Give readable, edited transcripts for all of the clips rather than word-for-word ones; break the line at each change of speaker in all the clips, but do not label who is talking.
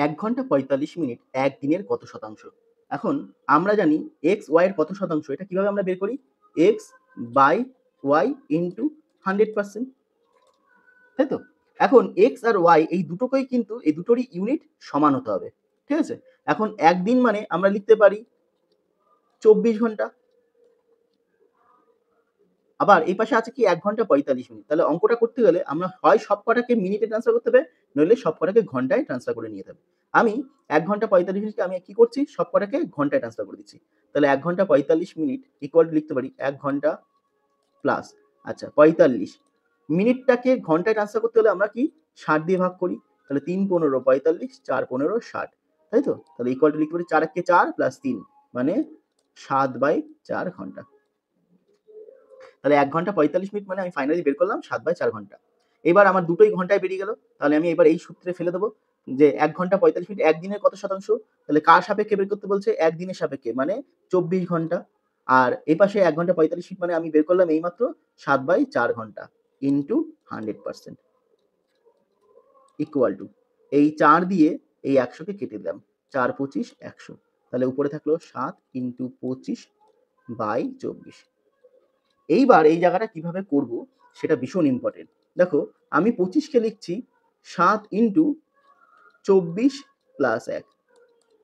১ ঘন্টা ৪৫ মিনিট ১ দিনের কত শতাংশ? এখন আমরা জানি x, y এর কত শতাংশ এটা কিভাবে আমরা বের করি? x বাই y ইনটু 100%, তাই তো? এখন x আর y এই দুটোকেই কিন্তু এই দুটোরই ইউনিট সমান হতে হবে। ঠিক আছে? এখন ১ দিন মানে আমরা লিখতে পারি ২৪ ঘন্টা। আবার এই পাশে আছে কি ১ ঘন্টা ৪৫ মিনিট। তাহলে অঙ্কটা করতে গেলে আমরা হয় সবকটাকে মিনিটে ট্রান্সফার করতে হবে, নইলে সবকটাকে ঘন্টায় ট্রান্সফার করে নিতে হবে। আমি ১ ঘন্টা ৪৫ মিনিটকে আমি কি করছি? সবকটাকে ঘন্টায় ট্রান্সফার করে দিচ্ছি। তাহলে ১ ঘন্টা ৪৫ মিনিট ইকুয়াল টু লিখতে পারি ১ ঘন্টা প্লাস ৪৫ মিনিটটাকে ঘন্টায় ট্রান্সফার করতে হলে আমরা কি ৬০ দিয়ে ভাগ করি। তাহলে ৩ ১৫ ৪৫, ৪ ১৫ ৬০, তাই তো? তাহলে ইকুয়াল টু লিখতে পারি ৪ একে ৪ প্লাস ৩ মানে ৭/৪ ঘন্টা। তাহলে ১ ঘন্টা ৪৫ মিনিট মানে আমি ফাইনালি বের করলাম ৭/৪ ঘন্টা। এবার আমার দুটোই ঘন্টায় বেরিয়ে গেল। তাহলে আমি এবার এই সূত্রে ফেলে দেবো যে ১ ঘন্টা ৪৫ মিনিট ১ দিনের কত শতাংশ? তাহলে কার সাপেক্ষে বের করতে বলছে? ১ দিনের সাপেক্ষে মানে ২৪ ঘন্টা। আর এপাশে ১ ঘন্টা ৪৫ মিনিট মানে আমি বের করলাম এইমাত্র ৭/৪ ঘন্টা ইনটু 100% ইকুয়াল টু এই ৪ দিয়ে এই ১০০ কে কেটে দিলাম। ৪ ২৫ ১০০। তাহলে উপরে থাকলো ৭ ইনটু ২৫/২৪। এইবার এই জায়গাটা কিভাবে করব সেটা ভীষণ ইম্পর্টেন্ট। দেখো আমি ২৫ কে লিখছি ৭ ইনটু ২৪ প্লাস ১।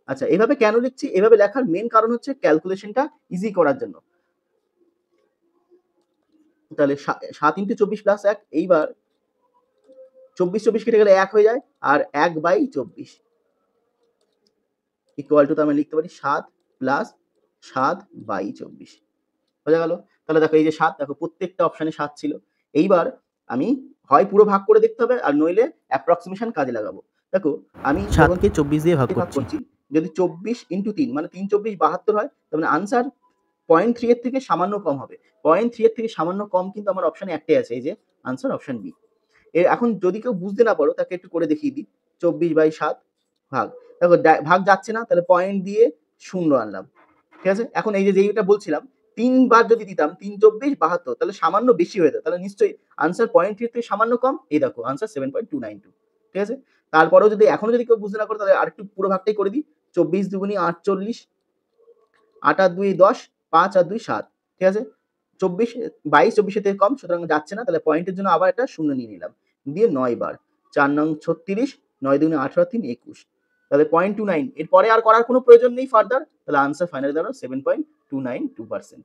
আচ্ছা এভাবে কেন লিখছি? এভাবে লেখার মেন কারণ হচ্ছে ক্যালকুলেশনটা ইজি করার জন্য। তাহলে ৭ ইনটু ২৪ প্লাস ১, এইবার ২৪ কেটে গেলে ১ হয়ে যায় আর ১/২৪ ইকুয়াল টু তার মানে লিখতে পারি ৭ প্লাস ৭/২৪ বোঝা গেল? তাহলে দেখো এই যে ৭, দেখো প্রত্যেকটা অপশনে ৭ ছিল। এইবার আমি হয় পুরো ভাগ করে দেখতে হবে আর নইলে অ্যাপ্রক্সিমেশন কাজে লাগাবো। দেখো আমি
৭ কে ২৪ দিয়ে ভাগ
ভাগ
করছি।
করছি, যদি ২৪ ইনটু ৩ মানে ৩ ২৪ ৭২ হয়, তার মানে আনসার ০.৩ এর থেকে সামান্য কম হবে। ০.৩ এর থেকে সামান্য কম কিন্তু আমার অপশনে একটাই আছে, এই যে আনসার অপশন বি। এখন যদি কেউ বুঝতে না পারো তাকে একটু করে দেখিয়ে দিই। ২৪/৭ ভাগ। দেখো ভাগ যাচ্ছে না, তাহলে পয়েন্ট দিয়ে ০ আনলাম। ঠিক আছে? এখন এই যে যেইটা বলছিলাম ৩ বার যদি দিতাম ৩ ২৪ ৭২, তাহলে সামান্য বেশি হয়ে যেত। তাহলে নিশ্চয়ই আনসার ০.৩ থেকে সামান্য কম। এই দেখো আনসার 7.292। ঠিক আছে? তারপরেও যদি এখনো যদি কেউ বুঝতে না পারো তাহলে আরেকটু পুরো ভাগটাই করে দিই। ২৪ দুগুনি ৪৮, ৮ আর ২ ১০, ৫ আর ২ ৭। ঠিক আছে? ২৪ ২২ ২৪ এর থেকে কম, সুতরাং যাচ্ছে না। তাহলে পয়েন্টের জন্য আবার একটা ০ নিয়ে নিলাম। দিয়ে ৯ বার। ৪ নং ৩৬, ৯ দুগুণে ১৮ আর ৩ ২১। তাহলে 0.29, এরপরে আর করার কোনো প্রয়োজন নেই ফার্দার। তাহলে আনসার ফাইনালি দাঁড়ালো 7.292%।